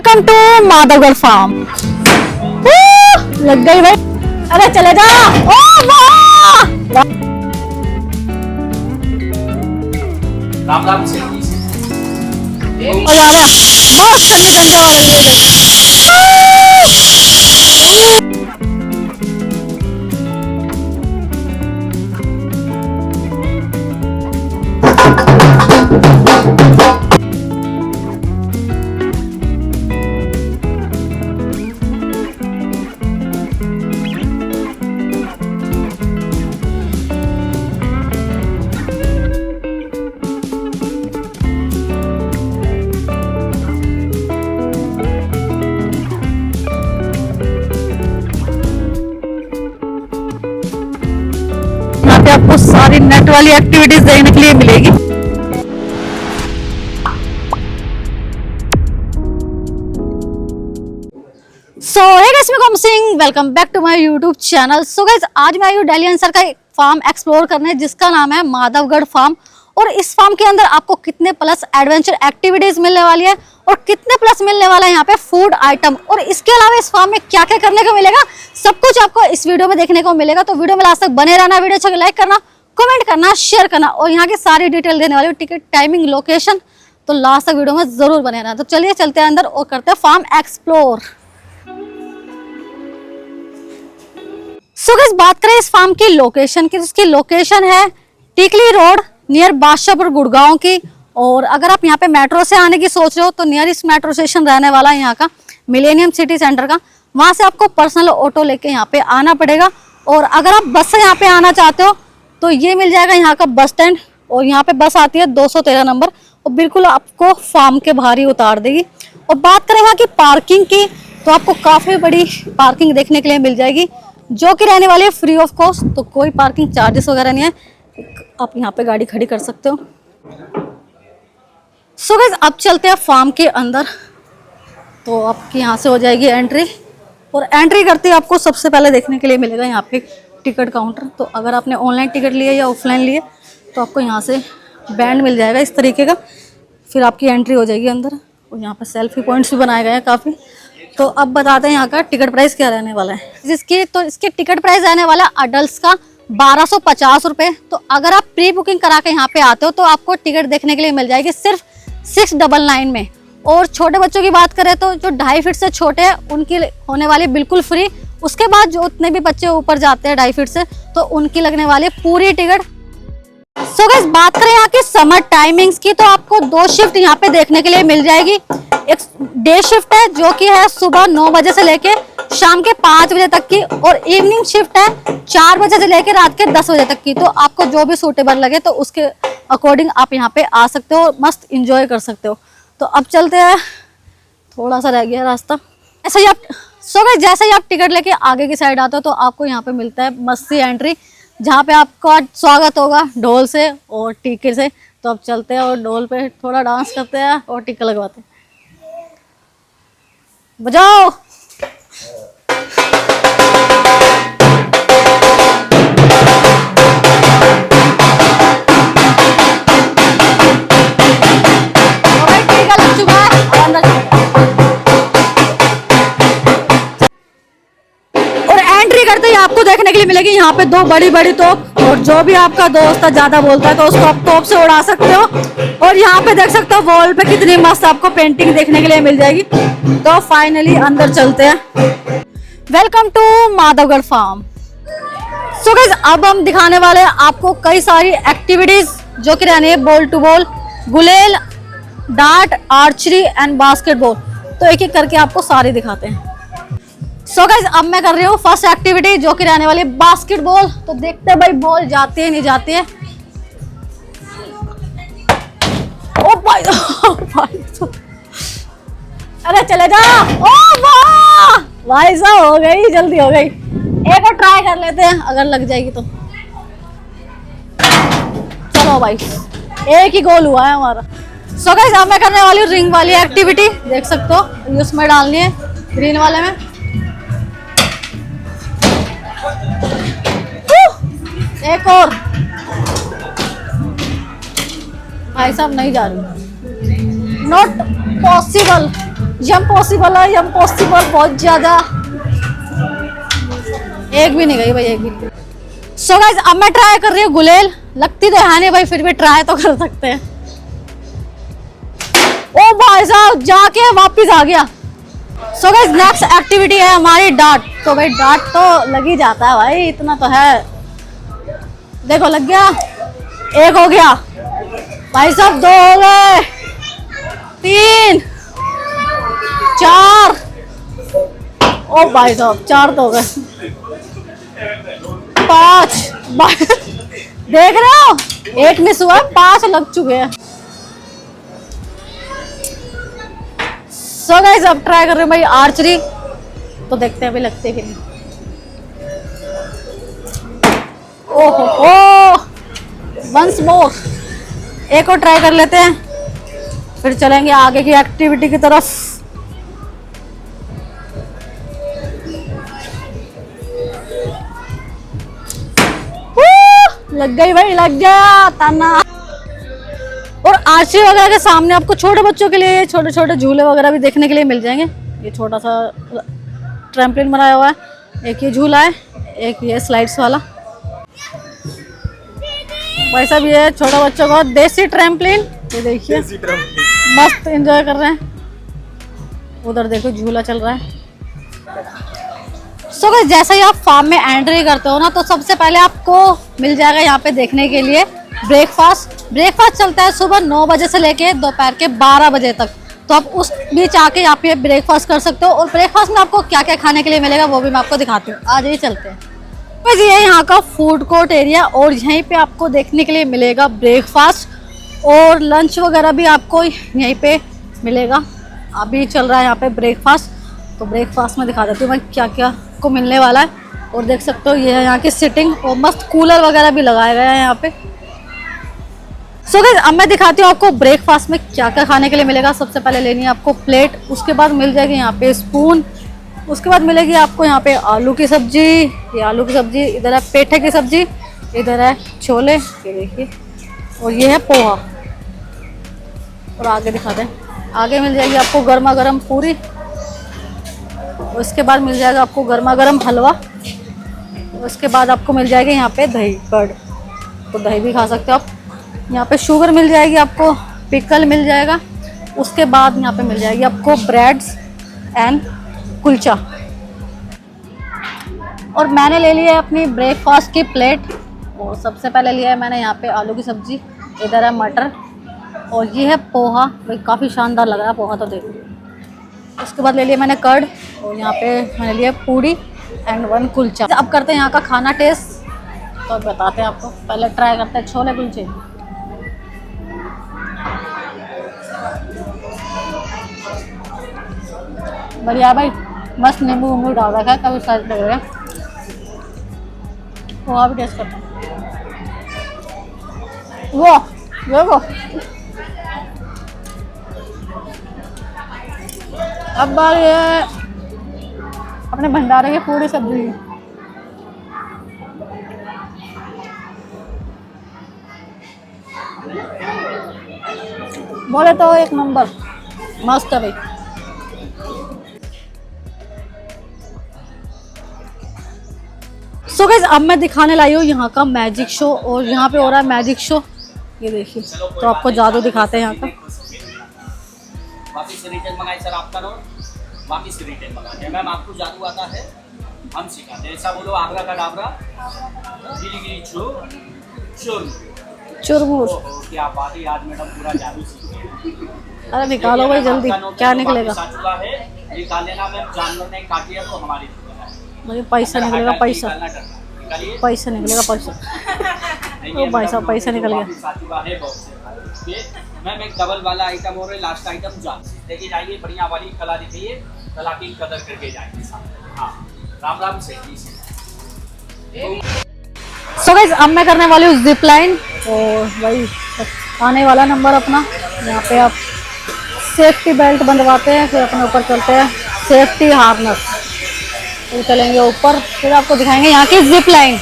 Welcome to Madhavgarh farm. लग गई भाई, अरे चले जा। ओ वाह, राम राम से मजा आ रहा है। बहुत ठंडी ठंडी हवा लग रही है। यहाँ पे आपको सारी नेट वाली एक्टिविटीज देखने के लिए मिलेगी। सो हे गाइस, मैं Singh, welcome back to my YouTube channel. So guys, आज मैं आई हूँ दिल्ली आंसर का एक फार्म एक्सप्लोर करने जिसका नाम है माधवगढ़ फार्म। और इस फार्म के अंदर आपको कितने प्लस एडवेंचर एक्टिविटीज मिलने वाली है और कितने प्लस मिलने वाला है यहाँ पे फूड आइटम, और इसके अलावा इस फार्म में क्या क्या करने को मिलेगा, सब कुछ आपको इस वीडियो में देखने को मिलेगा। तो वीडियो में लास्ट तक बने रहना, वीडियो अच्छा लाइक करना, कमेंट करना, शेयर करना, और यहाँ की सारी डिटेल देने वाली हूँ, टिकट, टाइमिंग, लोकेशन। तो लास्ट तक वीडियो में जरूर बने रहना। तो चलिए चलते हैं अंदर और करते हैं फार्म एक्सप्लोर। सो गाइस, बात करें इस फार्म की लोकेशन की, इसकी लोकेशन है टीकली रोड नियर बादशाहपुर गुड़गांव की। और अगर आप यहाँ पे मेट्रो से आने की सोच रहे हो तो नियरेस्ट मेट्रो स्टेशन रहने वाला है यहाँ का मिलेनियम सिटी सेंटर का। वहां से आपको पर्सनल ऑटो लेके यहाँ पे आना पड़ेगा। और अगर आप बस से यहाँ पे आना चाहते हो तो ये मिल जाएगा यहाँ का बस स्टैंड, और यहाँ पे बस आती है 213 नंबर, और बिल्कुल आपको फार्म के बाहर ही उतार देगी। और बात करें यहाँ की पार्किंग की, तो आपको काफी बड़ी पार्किंग देखने के लिए मिल जाएगी, जो कि रहने वाली है फ्री ऑफ कॉस्ट। तो कोई पार्किंग चार्जेस वगैरह नहीं है, आप यहाँ पे गाड़ी खड़ी कर सकते हो। सो गाइस, अब चलते हैं फार्म के अंदर। तो आपकी यहाँ से हो जाएगी एंट्री, और एंट्री करते ही आपको सबसे पहले देखने के लिए मिलेगा यहाँ पे टिकट काउंटर। तो अगर आपने ऑनलाइन टिकट लिए या ऑफलाइन लिए तो आपको यहाँ से बैंड मिल जाएगा इस तरीके का, फिर आपकी एंट्री हो जाएगी अंदर। और यहाँ पर सेल्फी पॉइंट्स भी बनाए गए हैं काफ़ी। तो अब बताते हैं यहाँ का टिकट प्राइस क्या रहने वाला है। इसके टिकट प्राइस रहने वाला है अडल्ट का 1250 रुपये। तो अगर आप प्री बुकिंग करा के यहाँ पे आते हो तो आपको टिकट देखने के लिए मिल जाएगी सिर्फ 699 में। और छोटे बच्चों की बात करें तो जो 2.5 फीट से छोटे हैं उनकी होने वाली बिल्कुल फ्री। उसके बाद जो उतने भी बच्चे ऊपर जाते हैं 2.5 फीट से तो उनकी लगने वाली पूरी टिकट। सो गाइस, बात करें यहाँ की समर टाइमिंग्स की, तो आपको 2 शिफ्ट यहाँ पे देखने के लिए मिल जाएगी। एक डे शिफ्ट है जो कि है सुबह 9 बजे से लेके शाम के 5 बजे तक की, और इवनिंग शिफ्ट है 4 बजे से लेकर रात के 10 बजे तक की। तो आपको जो भी सूटेबल लगे तो उसके अकॉर्डिंग आप यहाँ पे आ सकते हो और मस्त इंजॉय कर सकते हो। तो अब चलते हैं, थोड़ा सा रह गया रास्ता। ऐसे ही आप जैसे ही आप टिकट लेके आगे की साइड आते हो तो आपको यहाँ पे मिलता है मस्त सी एंट्री, जहाँ पे आपका स्वागत होगा ढोल से और टीके से। तो अब चलते हैं और ढोल पे थोड़ा डांस करते हैं और टीका लगवाते हैं। बजाओ। करते ही आपको देखने के लिए मिलेगी यहाँ पे 2 बड़ी बड़ी तोप, और जो भी आपका दोस्त ज्यादा बोलता है तो उसको आप तोप से उड़ा सकते हो। और यहाँ पे देख सकते हो वॉल पे कितनी मस्त आपको पेंटिंग देखने के लिए मिल जाएगी। तो फाइनली अंदर चलते हैं। Welcome to Madhavgarh farm. So guys, अब हम दिखाने वाले हैं आपको कई सारी एक्टिविटीज जो कि रहनी है बॉल टू बॉल, गुलेल, डार्ट, आर्चरी एंड बास्केटबॉल। तो एक एक करके आपको सारे दिखाते हैं। सो गाइस, अब मैं कर रही हूँ फर्स्ट एक्टिविटी जो कि रहने वाली बास्केटबॉल। तो देखते हैं भाई बॉल जाती है नहीं जाती है। ओ भाई, अरे चले जा। ओ वाह भाई साहब, हो गई, जल्दी हो गई। एक और ट्राई कर लेते हैं, अगर लग जाएगी तो। चलो भाई, एक ही गोल हुआ है हमारा। सो गाइस, अब मैं करने वाली हूँ रिंग वाली एक्टिविटी। देख सकते हो उसमें डालनी है ग्रीन वाले में। एक और। भाई साहब नहीं जा रही, नॉट पॉसिबल। इम्पॉसिबल है, इम्पॉसिबल बहुत ज्यादा। एक भी नहीं गई भाई, एक भी नहीं। सो गाइस अब मैं ट्राई कर रही हूँ गुलेल। लगती तो है नहीं भाई, फिर भी ट्राई तो कर सकते हैं। ओ भाई साहब जाके वापिस आ गया। सो गाइस नेक्स्ट एक्टिविटी है हमारी डार्ट। तो भाई डार्ट तो लग ही जाता है भाई, इतना तो है। देखो लग गया, एक हो गया भाई साहब, 2 हो गए, 3, 4। ओ भाई साहब 4 तो हो गए, 5। देख रहे हो, 1 मिस हुआ, 5 लग चुके हैं। सो गाइस अब ट्राई कर रहे हैं भाई आर्चरी। तो देखते हैं अभी लगते कि नहीं। ओहो, वंस मोर, एक और ट्राई कर लेते हैं, फिर चलेंगे आगे की एक्टिविटी की तरफ। लग गई भाई, लग गया ताना। और आर्चरी वगैरह के सामने आपको छोटे बच्चों के लिए छोटे छोटे झूले वगैरह भी देखने के लिए मिल जाएंगे। ये छोटा सा ट्रैम्पलिन बनाया हुआ है, एक ये झूला है, एक ये स्लाइड्स वाला। भाई साहब ये छोटे बच्चों को देसी ट्रैम्पलिन, ये देखिए मस्त एंजॉय कर रहे हैं। उधर देखो झूला चल रहा है। सो गाइस जैसे ही आप फार्म में एंट्री करते हो ना, तो सबसे पहले आपको मिल जाएगा यहाँ पे देखने के लिए ब्रेकफास्ट चलता है सुबह 9 बजे से लेके दोपहर के 12 बजे तक। तो आप उस बीच आके यहाँ पे ब्रेकफास्ट कर सकते हो। और ब्रेकफास्ट में आपको क्या क्या खाने के लिए मिलेगा वो भी मैं आपको दिखाती हूँ। आज ही चलते हैं। बस ये है यहाँ का फूड कोर्ट एरिया, और यहीं पे आपको देखने के लिए मिलेगा ब्रेकफास्ट और लंच वगैरह भी आपको यहीं पे मिलेगा। अभी चल रहा है यहाँ पे ब्रेकफास्ट, तो ब्रेकफास्ट में दिखा देती हूँ मैं क्या क्या को मिलने वाला है। और देख सकते हो ये है यहाँ की सिटिंग, और मस्त कूलर वगैरह भी लगाए गए हैं यहाँ पे। सो गाइस अब मैं दिखाती हूँ आपको ब्रेकफास्ट में क्या क्या खाने के लिए मिलेगा। सबसे पहले लेनी है आपको प्लेट, उसके बाद मिल जाएगी यहाँ पे स्पून, उसके बाद मिलेगी आपको यहाँ पे आलू की सब्जी, ये आलू की सब्जी, इधर है पेठे की सब्जी, इधर है छोले, ये देखिए, और ये है पोहा। और आगे दिखाते हैं, आगे मिल जाएगी आपको गर्मा गर्म पूरी, उसके बाद मिल जाएगा आपको गर्मा गर्म हलवा, उसके बाद आपको मिल जाएगी यहाँ पे दही कर्ड, तो दही भी खा सकते हो आप। यहाँ पे शुगर मिल जाएगी आपको, पिकल मिल जाएगा, उसके बाद यहाँ पे मिल जाएगी आपको ब्रेड्स एंड कुलचा। और मैंने ले लिया है अपनी ब्रेकफास्ट की प्लेट, और सबसे पहले लिया है मैंने यहाँ पे आलू की सब्जी, इधर है मटर, और ये है पोहा। भाई काफ़ी शानदार लग रहा है पोहा, तो देखो। उसके बाद ले लिया मैंने कर्ड, और यहाँ पे मैंने लिया पूड़ी एंड 1 कुलचा। अब करते हैं यहाँ का खाना टेस्ट, तो अब बताते हैं आपको। पहले ट्राई करते हैं छोले कुलचे। बढ़िया भाई, मस्त नींबू वूंबू डाल रखा है, कभी साइड लग रहा है। पोहा भी टेस्ट करते हैं। वो देखो, अब बार ये अपने भंडारे की पूरी सब्जी। बोले तो एक नंबर मस्त है भाई। सो गाइस अब मैं दिखाने लाई हूँ यहाँ का मैजिक शो, और यहाँ पे हो रहा है मैजिक शो, ये देखिए। तो आपको जादू दिखाते हैं यहाँ का। वापिस रिटर्न मंगाए सर आपका नोट, वापिस रिटर्न मंगाते हैं। मैम आपको जादू आता है, हम सिखाते हैं। ऐसा बोलो आबरा का डाबरा, गिरी गिरी चोर चुरमुर। क्या बात है, आज मैडम पूरा जादू सीख गए। अरे निकालो भाई जल्दी, क्या निकलेगा? निकाल लेना मैम, जानवर ने काट लिया तो हमारी मुझे पैसा निकलेगा, पैसा पैसा निकलेगा, पैसा। ओ भाई साहब पैसा निकल गया। मैम एक डबल वाला आइटम और लास्ट आइटम जान लेके जाइए, बढ़िया वाली कला दिखाइए, कला की कदर करके जाएंगे साथ। हाँ राम राम से। सो गाइस अब मैं करने वाली हूँ जिप लाइन, और भाई आने वाला नंबर अपना, यहाँ पे आप सेफ्टी बेल्ट बंधवाते हैं, फिर अपने ऊपर चलते हैं सेफ्टी हार्नेस, फिर चलेंगे ऊपर, फिर आपको दिखाएंगे यहाँ की zip line.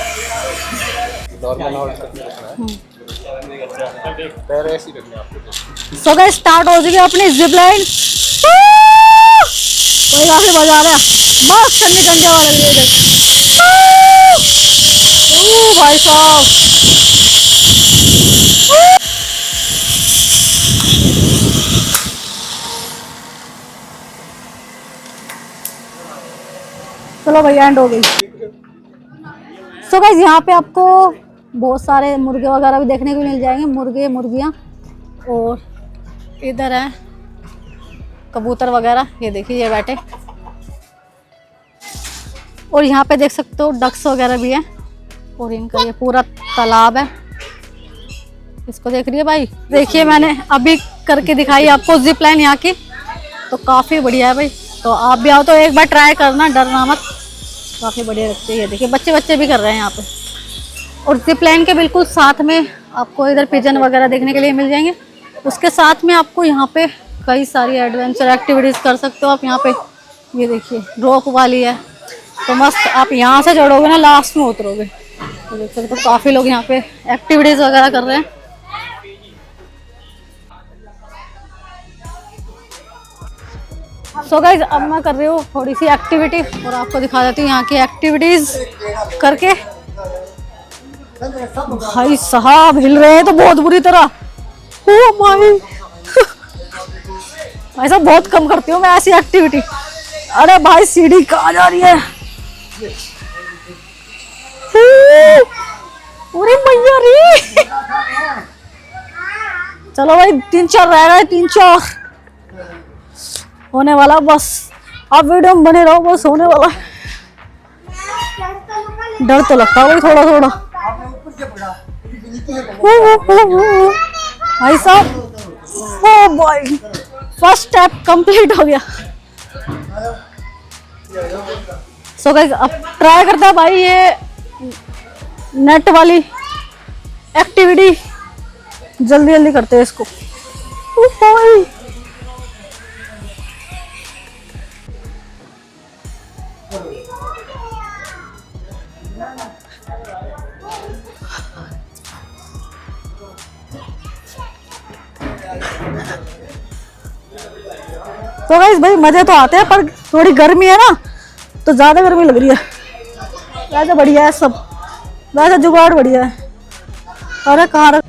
So guys start हो चुकी है अपनी जिप लाइन। भाई काफी मजा आ रहा है, बस ठंडी ठंडी हवा लग रही है इधर। भाई साहब चलो भाई एंड हो गई। सो गाइस यहाँ पे आपको बहुत सारे मुर्गे वगैरह भी देखने को मिल जाएंगे, मुर्गे मुर्गियाँ, और इधर है कबूतर वगैरह, ये देखिए ये बैठे, और यहाँ पे देख सकते हो डक्स वगैरह भी है, और इनका ये पूरा तालाब है, इसको देख रही है भाई। देखिए मैंने अभी करके दिखाई आपको जिप लाइन यहाँ की, तो काफ़ी बढ़िया है भाई, तो आप भी आओ तो एक बार ट्राई करना, डरना मत, काफ़ी बढ़िया लगती है। ये देखिए बच्चे बच्चे भी कर रहे हैं यहाँ पे, और जिप लाइन के बिल्कुल साथ में आपको इधर पिजन वगैरह देखने के लिए मिल जाएंगे। उसके साथ में आपको यहाँ पे कई सारी एडवेंचर एक्टिविटीज़ कर सकते हो आप यहाँ पे। ये देखिए रोप वाली है, तो मस्त, आप यहाँ से चढ़ोगे ना लास्ट में उतरोगे, तो देख सकते हो काफ़ी लोग यहाँ पे एक्टिविटीज़ वगैरह कर रहे हैं। सो गाइज अब मैं कर रही हूँ थोड़ी सी एक्टिविटी, और आपको दिखा देती हूँ यहाँ की एक्टिविटीज़ करके। भाई साहब हिल रहे हैं तो बहुत बुरी तरह, ओ माय भाई साहब बहुत कम करती हूँ मैं ऐसी एक्टिविटी। अरे भाई सीढ़ी कहाँ जा रही है, पूरी मैया रे। चलो भाई 3-4 रह गए, 3-4 होने वाला, बस आप वीडियो में बने रहो, बस होने वाला। डर तो लगता है भाई थोड़ा थोड़ा। भाई साहब ओ भाई फर्स्ट स्टेप कंप्लीट हो गया। सो गाइस अब ट्राई करते हैं भाई ये नेट वाली एक्टिविटी, जल्दी जल्दी करते हैं इसको। तो गाइस भाई मजे तो आते हैं, पर थोड़ी गर्मी है ना, तो ज्यादा गर्मी लग रही है। वैसे बढ़िया है सब, वैसे जुगाड़ बढ़िया है। अरे कहाँ रख,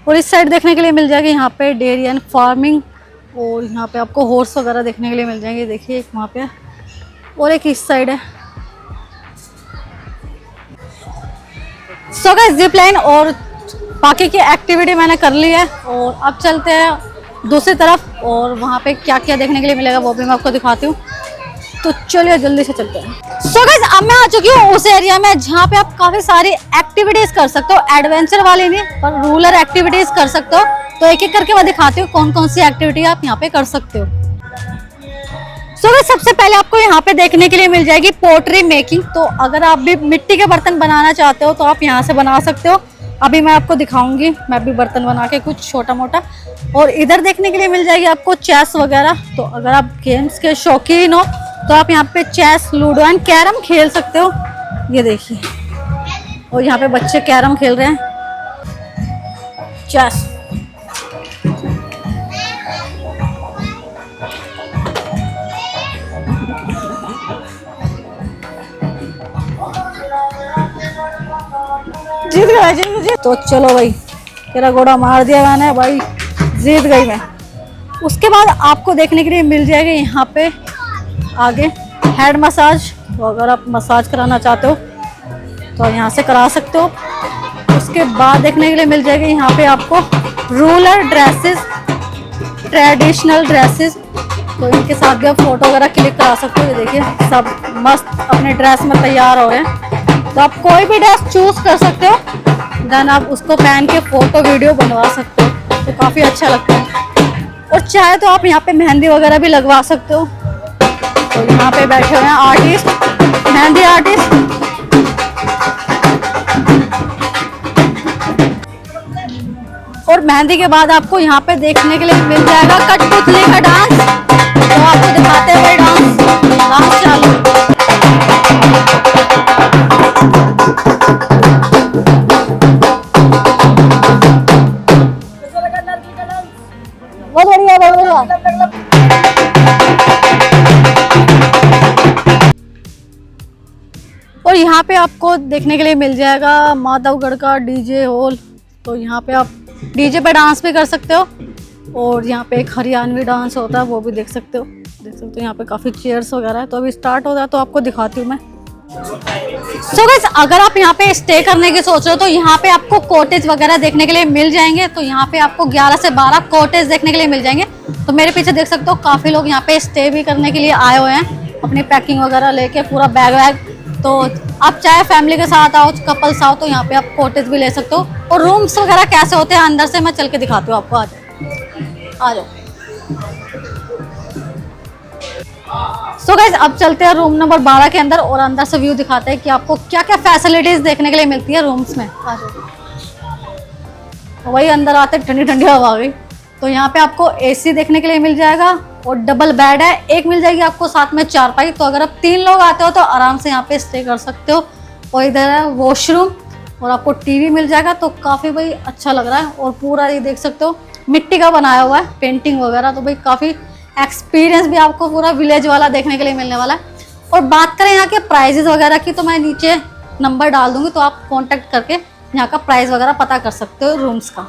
और इस साइड देखने के लिए मिल जाएगी यहाँ पे डेयरी एंड फार्मिंग, और यहाँ पे आपको हॉर्स वगैरह देखने के लिए मिल जाएंगे। देखिए एक वहाँ पे और एक इस साइड है। सो गाइस जिप लाइन और बाकी की एक्टिविटी मैंने कर ली है, और अब चलते हैं दूसरी तरफ, और वहाँ पे क्या क्या देखने के लिए मिलेगा वो भी मैं आपको दिखाती हूँ। तो चलिए जल्दी से चलते हैं। सो गाइस अब मैं आ चुकी हूँ उस एरिया में जहाँ पे आप काफी सारी एक्टिविटीज कर सकते हो, एडवेंचर वाली नहीं पर रूरल एक्टिविटीज कर सकते हो। तो एक एक करके मैं दिखाती हूँ कौन कौन सी एक्टिविटी आप यहाँ पे कर सकते हो। सो गाइस सबसे पहले आपको यहाँ पे देखने के लिए मिल जाएगी पोट्री मेकिंग। तो अगर आप भी मिट्टी के बर्तन बनाना चाहते हो तो आप यहाँ से बना सकते हो। अभी मैं आपको दिखाऊंगी, मैं भी बर्तन बना के कुछ छोटा मोटा। और इधर देखने के लिए मिल जाएगी आपको चेस वगैरह। तो अगर आप गेम्स के शौकीन हो तो आप यहाँ पे चेस, लूडो एंड कैरम खेल सकते हो। ये देखिए, और यहाँ पे बच्चे कैरम खेल रहे हैं, चेस। जीत गया, जीत। तो चलो भाई तेरा घोड़ा मार दिया मैंने भाई, जीत गई मैं। उसके बाद आपको देखने के लिए मिल जाएगी यहाँ पे आगे हेड मसाज। तो अगर आप मसाज कराना चाहते हो तो यहाँ से करा सकते हो। उसके बाद देखने के लिए मिल जाएगी यहाँ पे आपको रूरल ड्रेसेस, ट्रेडिशनल ड्रेसेस। तो इनके साथ भी आप फोटो वगैरह क्लिक करा सकते हो। ये देखिए सब मस्त अपने ड्रेस में तैयार हो रहे हैं। तो आप कोई भी ड्रेस चूज कर सकते हो, देन आप उसको पहन के फोटो वीडियो बनवा सकते हो। तो काफ़ी अच्छा लगता है। और चाहे तो आप यहाँ पे मेहंदी वगैरह भी लगवा सकते हो। तो यहाँ पे बैठे हुए हैं आर्टिस्ट, मेहंदी आर्टिस्ट। और मेहंदी के बाद आपको यहाँ पे देखने के लिए मिल जाएगा कठपुतली का डांस। तो आपको दिखाते हैं डांस चालू। बहुत बढ़िया, बहुत बढ़िया। यहाँ पे आपको देखने के लिए मिल जाएगा माधवगढ़ का डीजे हॉल। तो यहाँ पे आप डीजे पे डांस भी कर सकते हो और यहाँ पे एक हरियाणवी डांस होता है वो भी देख सकते हो। यहाँ पे काफ़ी चेयर्स वगैरह है। तो अभी स्टार्ट हो रहा है तो आपको दिखाती हूँ मैं। सो गाइस, अगर आप यहाँ पे स्टे करने की सोच रहे हो तो यहाँ पे आपको कॉटेज वगैरह देखने के लिए मिल जाएंगे। तो यहाँ पे आपको 11 से 12 कॉटेज देखने के लिए मिल जाएंगे। तो मेरे पीछे देख सकते हो काफ़ी लोग यहाँ पे स्टे भी करने के लिए आए हुए हैं, अपनी पैकिंग वगैरह लेके पूरा बैग वैग। तो आप चाहे फैमिली के साथ आओ, कपल्स आओ, तो यहाँ पे आप कॉटेज भी ले सकते हो। और रूम्स वगैरह कैसे होते हैं अंदर से मैं चल के दिखाती हूँ आपको। आ जाओ। सो गाइस, अब चलते हैं रूम नंबर 12 के अंदर और अंदर से व्यू दिखाते हैं कि आपको क्या क्या फैसिलिटीज देखने के लिए मिलती है रूम्स में। आ जाओ। वही अंदर आते ठंडी ठंडी हवा आ गई। तो यहाँ पे आपको एसी देखने के लिए मिल जाएगा और डबल बेड है, एक मिल जाएगी आपको साथ में चारपाई। तो अगर आप 3 लोग आते हो तो आराम से यहाँ पे स्टे कर सकते हो। और इधर है वॉशरूम और आपको टीवी मिल जाएगा। तो काफ़ी भाई अच्छा लग रहा है और पूरा ये देख सकते हो मिट्टी का बनाया हुआ है, पेंटिंग वगैरह। तो भाई काफ़ी एक्सपीरियंस भी आपको पूरा विलेज वाला देखने के लिए मिलने वाला है। और बात करें यहाँ के प्राइजेस वगैरह की तो मैं नीचे नंबर डाल दूंगी, तो आप कांटेक्ट करके यहाँ का प्राइस वगैरह पता कर सकते हो रूम्स का।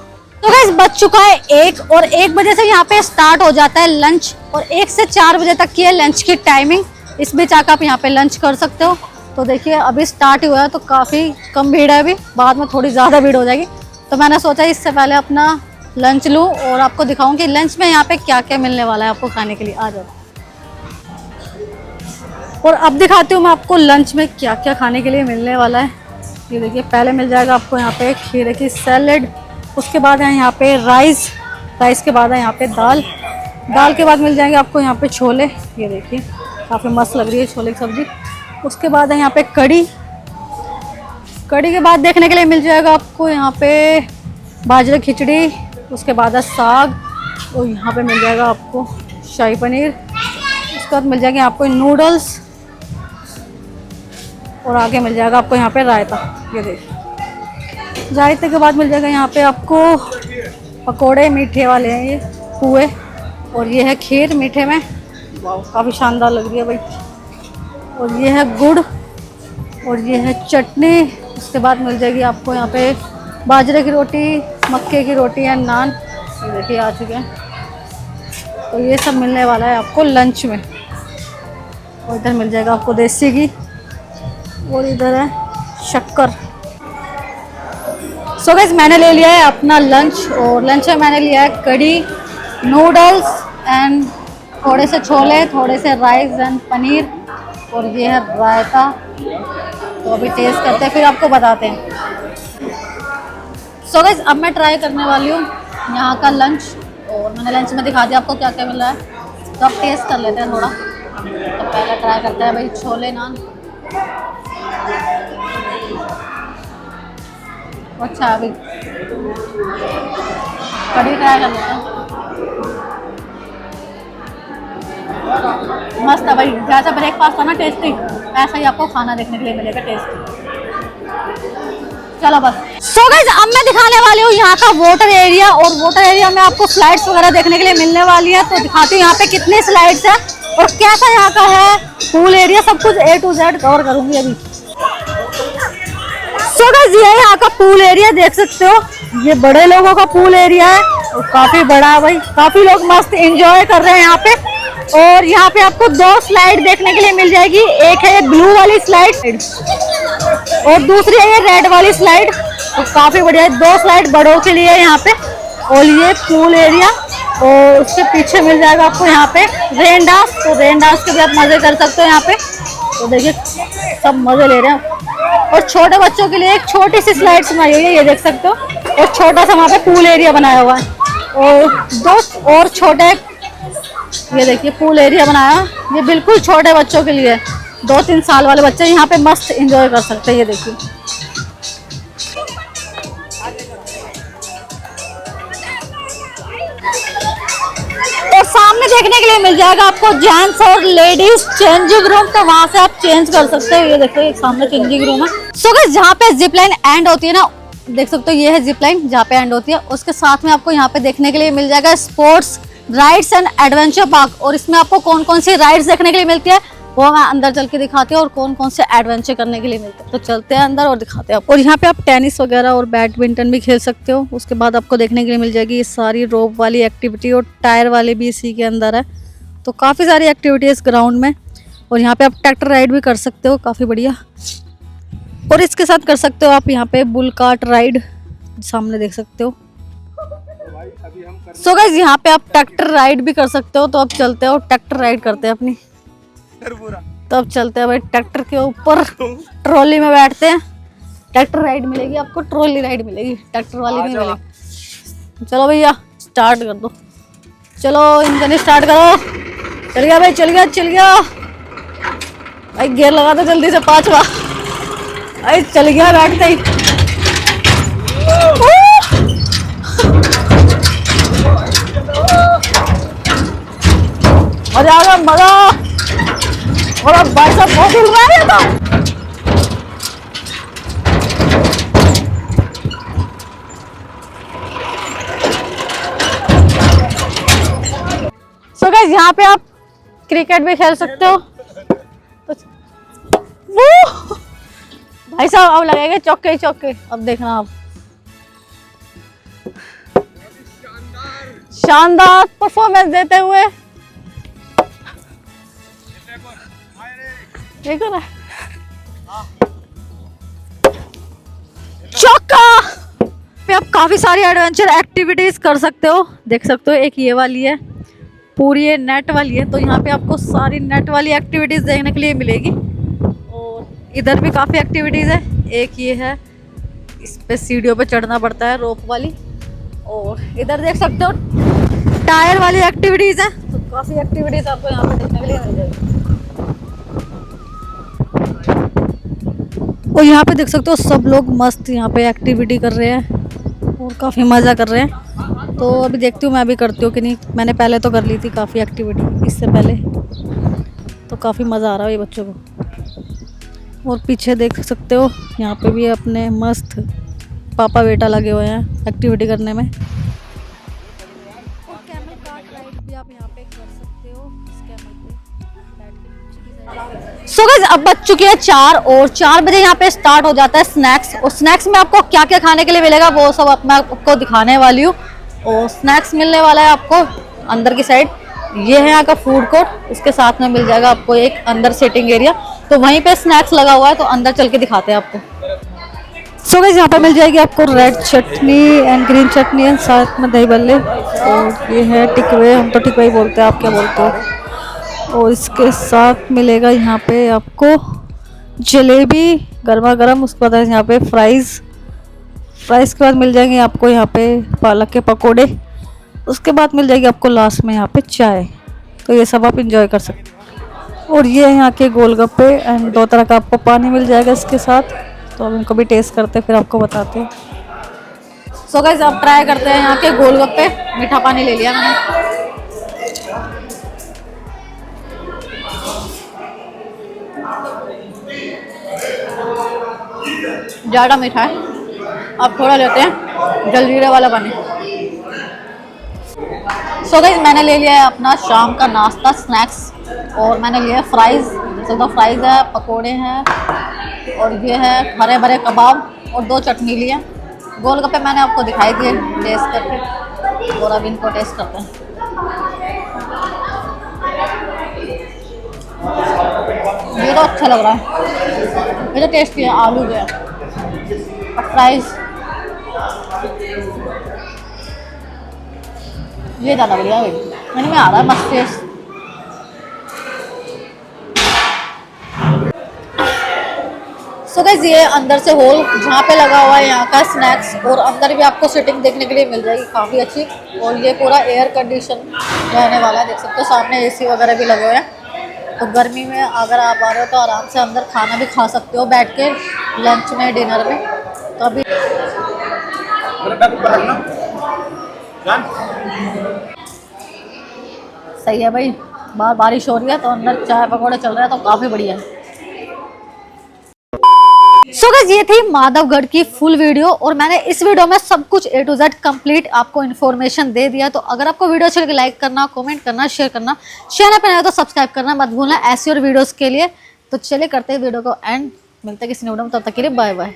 तो गाइस, बज चुका है 1 और 1 बजे से यहाँ पे स्टार्ट हो जाता है लंच और 1 से 4 बजे तक की है लंच की टाइमिंग। इस बीच आकर आप यहाँ पे लंच कर सकते हो। तो देखिए अभी स्टार्ट ही हुआ है तो काफ़ी कम भीड़ है, अभी बाद में थोड़ी ज़्यादा भीड़ हो जाएगी। तो मैंने सोचा इससे पहले अपना लंच लूँ और आपको दिखाऊंगी लंच में यहाँ पे क्या क्या मिलने वाला है आपको खाने के लिए। आ जाओ। और अब दिखाती हूँ मैं आपको लंच में क्या क्या खाने के लिए मिलने वाला है। ये देखिए, पहले मिल जाएगा आपको यहाँ पे खीरे की सैलेड, उसके बाद है यहाँ पे राइस के बाद है यहाँ पे दाल के बाद मिल जाएंगे आपको यहाँ पे छोले। ये देखिए काफ़ी मस्त लग रही है छोले की सब्जी। उसके बाद है यहाँ पे कढ़ी के बाद देखने के लिए मिल जाएगा आपको यहाँ पे बाजरे खिचड़ी। उसके बाद है साग और यहाँ पे मिल जाएगा आपको शाही पनीर। उसके बाद मिल जाएंगे आपको नूडल्स और आगे मिल जाएगा आपको यहाँ पे रायता। ये देखिए, रायते के बाद मिल जाएगा यहाँ पे आपको पकोड़े मीठे वाले हैं, ये पुए, और ये है खीर मीठे में। वाह, काफ़ी शानदार लग रही है भाई। और ये है गुड़ और ये है चटनी। उसके बाद मिल जाएगी आपको यहाँ पे बाजरे की रोटी, मक्के की रोटी एंड नान। ये देखिए आ चुके हैं। तो ये सब मिलने वाला है आपको लंच में। और इधर मिल जाएगा आपको देसी घी और इधर है शक्कर। सो गाइस, मैंने ले लिया है अपना लंच और लंच में मैंने लिया है कढ़ी, नूडल्स एंड थोड़े से छोले, थोड़े से राइस एंड पनीर और ये है रायता। तो अभी टेस्ट करते हैं फिर आपको बताते हैं। सो गाइस, अब मैं ट्राई करने वाली हूँ यहाँ का लंच और मैंने लंच में दिखा दिया आपको क्या क्या मिल रहा है। तो अब टेस्ट कर लेते हैं थोड़ा। तो पहले ट्राई करते हैं भाई छोले नान। अच्छा, अभी कढ़ी ट्राई कर लेते हैं। मस्त है भाई, जैसा ब्रेकफास्ट था ना टेस्टी, ऐसा ही आपको खाना देखने के लिए मिलेगा टेस्टी। चलो बस। सो गाइस, अब मैं दिखाने वाली हूँ यहाँ का वाटर एरिया और वाटर एरिया में आपको स्लाइड्स वगैरह देखने के लिए मिलने वाली है। तो दिखाती हूँ यहाँ पे कितने स्लाइड्स है और कैसा यहाँ का है पूल एरिया, सब कुछ A to Z कवर करूंगी अभी। सो गाइस, ये यहाँ का पूल एरिया देख सकते हो, ये बड़े लोगों का पूल एरिया है और काफी बड़ा है भाई। काफी लोग मस्त एंजॉय कर रहे हैं यहाँ पे। और यहाँ पे आपको 2 स्लाइड देखने के लिए मिल जाएगी, एक है ये ब्लू वाली स्लाइड और दूसरी है ये रेड वाली स्लाइड। तो काफी बढ़िया है, 2 स्लाइड बड़ों के लिए है यहाँ पे। और ये पूल एरिया और उसके पीछे मिल जाएगा आपको यहाँ पे रेन डांस। तो रेन डांस के भी आप मजे कर सकते हो यहाँ पे। तो देखिए सब मजे ले रहे हैं। और छोटे बच्चों के लिए एक छोटी सी स्लाइड बनाई हुई है, ये देख सकते हो। और छोटा सा वहाँ पे पूल एरिया बनाया हुआ है और 2 और छोटे, ये देखिए पूल एरिया बनाया। ये बिल्कुल छोटे बच्चों के लिए, 2-3 साल वाले बच्चे यहाँ पे मस्त एंजॉय कर सकते हैं। ये देखिए और सामने देखने के लिए मिल जाएगा आपको जेंट्स और लेडीज चेंजिंग रूम। तो वहां से आप चेंज कर सकते हो। ये देखो एक सामने चेंजिंग रूम है। सो गाइस, जहाँ पे जिप लाइन एंड होती है ना, देख सकते हो ये है जिप लाइन जहाँ पे एंड होती है। उसके साथ में आपको यहाँ पे देखने के लिए मिल जाएगा sports rides and adventure park. और इसमें आपको कौन कौन सी राइड्स देखने के लिए मिलती है वो मैं अंदर चल के दिखाती हूँ और कौन कौन से एडवेंचर करने के लिए मिलते हैं। तो चलते हैं अंदर और दिखाते हैं। और यहाँ पे आप टेनिस वगैरह और बैडमिंटन भी खेल सकते हो। उसके बाद आपको देखने के लिए मिल जाएगी ये सारी रोप वाली एक्टिविटी, और टायर वाली भी इसी के अंदर है। तो काफ़ी सारी एक्टिविटी है इस ग्राउंड में। और यहाँ पे आप ट्रैक्टर राइड भी कर सकते हो, काफ़ी बढ़िया। और इसके साथ कर सकते हो आप यहाँ पे बुल कार्ट राइड, सामने देख सकते हो। सो गाइस यहाँ पे आप ट्रैक्टर राइड भी कर सकते हो। तो अब चलते हो, ट्रैक्टर राइड करते हैं अपनी। तो अब चलते हैं भाई, ट्रैक्टर के ऊपर ट्रॉली में बैठते हैं। ट्रैक्टर राइड मिलेगी आपको, ट्रॉली राइड मिलेगी, ट्रैक्टर वाली नहीं मिलेगी। चलो भैया स्टार्ट कर दो, चलो इंजन स्टार्ट करो। चल गया भाई, चल गया चल गया भाई, गियर लगा दो जल्दी से, 5वां भाई चल गया बैठते ही। मजा आ गया, मजा। और अब भाई साहब बहुत हिल रहा है तो। सो गाइस यहाँ पे आप क्रिकेट भी खेल सकते हो। वो भाई साहब अब लगेगा चौके ही चौके। अब देखना आप, शानदार परफॉर्मेंस देते हुए। देखो ना, चौका पे आप काफी सारी एडवेंचर एक्टिविटीज कर सकते हो। देख सकते हो एक ये वाली है, पूरी ये नेट वाली है। तो यहाँ पे आपको सारी नेट वाली एक्टिविटीज देखने के लिए मिलेगी। और इधर भी काफी एक्टिविटीज है। एक ये है, इस पे सीढ़ियों पे चढ़ना पड़ता है, रोप वाली। और इधर देख सकते हो टायर वाली एक्टिविटीज है। तो काफी एक्टिविटीज आपको यहाँ पे देखने के लिए मिल जाएगी। और यहाँ पे देख सकते हो सब लोग मस्त यहाँ पे एक्टिविटी कर रहे हैं और काफ़ी मज़ा कर रहे हैं। तो अभी देखती हूँ मैं भी करती हूँ कि नहीं। मैंने पहले तो कर ली थी काफ़ी एक्टिविटी इससे पहले, तो काफ़ी मज़ा आ रहा है ये बच्चों को। और पीछे देख सकते हो यहाँ पे भी अपने मस्त पापा बेटा लगे हुए हैं एक्टिविटी करने में। और कैमल कार्ट राइड भी आप यहाँ पे कर सकते हो, इस कैमल पे बैठ के। सो गाइस अब बज चुकी है 4 और 4 बजे यहाँ पे स्टार्ट हो जाता है स्नैक्स। और स्नैक्स में आपको क्या क्या खाने के लिए मिलेगा वो सब मैं आपको दिखाने वाली हूँ। और स्नैक्स मिलने वाला है आपको अंदर की साइड, ये है यहाँ का फूड कोर्ट। इसके साथ में मिल जाएगा आपको एक अंदर सिटिंग एरिया, तो वहीं पे स्नैक्स लगा हुआ है। तो अंदर चल के दिखाते हैं आपको। सो गाइस यहाँ पे मिल जाएगी आपको red chutney and green chutney and साथ में दही बल्ले। और ये है टिकवे, हम तो टिकवे ही बोलते हैं, आप क्या बोलते हो। और इसके साथ मिलेगा यहाँ पे आपको जलेबी गर्मा गर्म। उसके बाद यहाँ पे फ्राइज़ के बाद मिल जाएंगे आपको यहाँ पे पालक के पकोड़े। उसके बाद मिल जाएगी आपको लास्ट में यहाँ पे चाय। तो ये सब आप इंजॉय कर सकते हो। और ये यहाँ के गोलगप्पे एंड 2 तरह का आपको पानी मिल जाएगा इसके साथ। तो अब इनको भी टेस्ट करते फिर आपको बताते हैं। सो गाइस अब ट्राई करते हैं यहाँ के गोलगप्पे। मीठा पानी ले लिया मैंने। ज़्यादा मीठा है, अब थोड़ा लेते हैं जलजीरे वाला पानी। सो गाइस मैंने ले लिया है अपना शाम का नाश्ता स्नैक्स। और मैंने लिया है फ्राइज़, तो फ्राइज़ है, पकोड़े हैं, और ये है हरे भरे कबाब और 2 चटनी लिए। गोलगप्पे मैंने आपको दिखाई दिए टेस्ट करके। और अब इनको टेस्ट करते हैं। ये तो अच्छा लग रहा है, ये तो टेस्टी है, आलू के फ्राइज़ ये ज़्यादा बढ़िया है, मैंने में आ रहा है मस्त टेस्ट। सो गाइस ये अंदर से हॉल जहाँ पे लगा हुआ है यहाँ का स्नैक्स। और अंदर भी आपको सिटिंग देखने के लिए मिल जाएगी काफ़ी अच्छी। और ये पूरा एयर कंडीशन रहने वाला है, देख सकते हो सामने एसी वगैरह भी लगे हुए हैं। तो गर्मी में अगर आप आ रहे हो तो आराम से अंदर खाना भी खा सकते हो बैठ के, लंच में डिनर में। तो अभी सही है भाई, बाहर बारिश हो रही है तो अंदर चाय पकौड़े चल रहे हैं, तो काफ़ी बढ़िया है। सो गाइस ये थी माधवगढ़ की फुल वीडियो और मैंने इस वीडियो में सब कुछ A to Z कंप्लीट आपको इन्फॉर्मेशन दे दिया। तो अगर आपको वीडियो अच्छी लगी लाइक करना, कमेंट करना, शेयर करना, चैनल पर नए तो सब्सक्राइब करना मत भूलना ऐसी और वीडियोस के लिए। तो चलिए करते हैं वीडियो को एंड, मिलते हैं किसी वीडियो में, तब तक के लिए बाय बाय।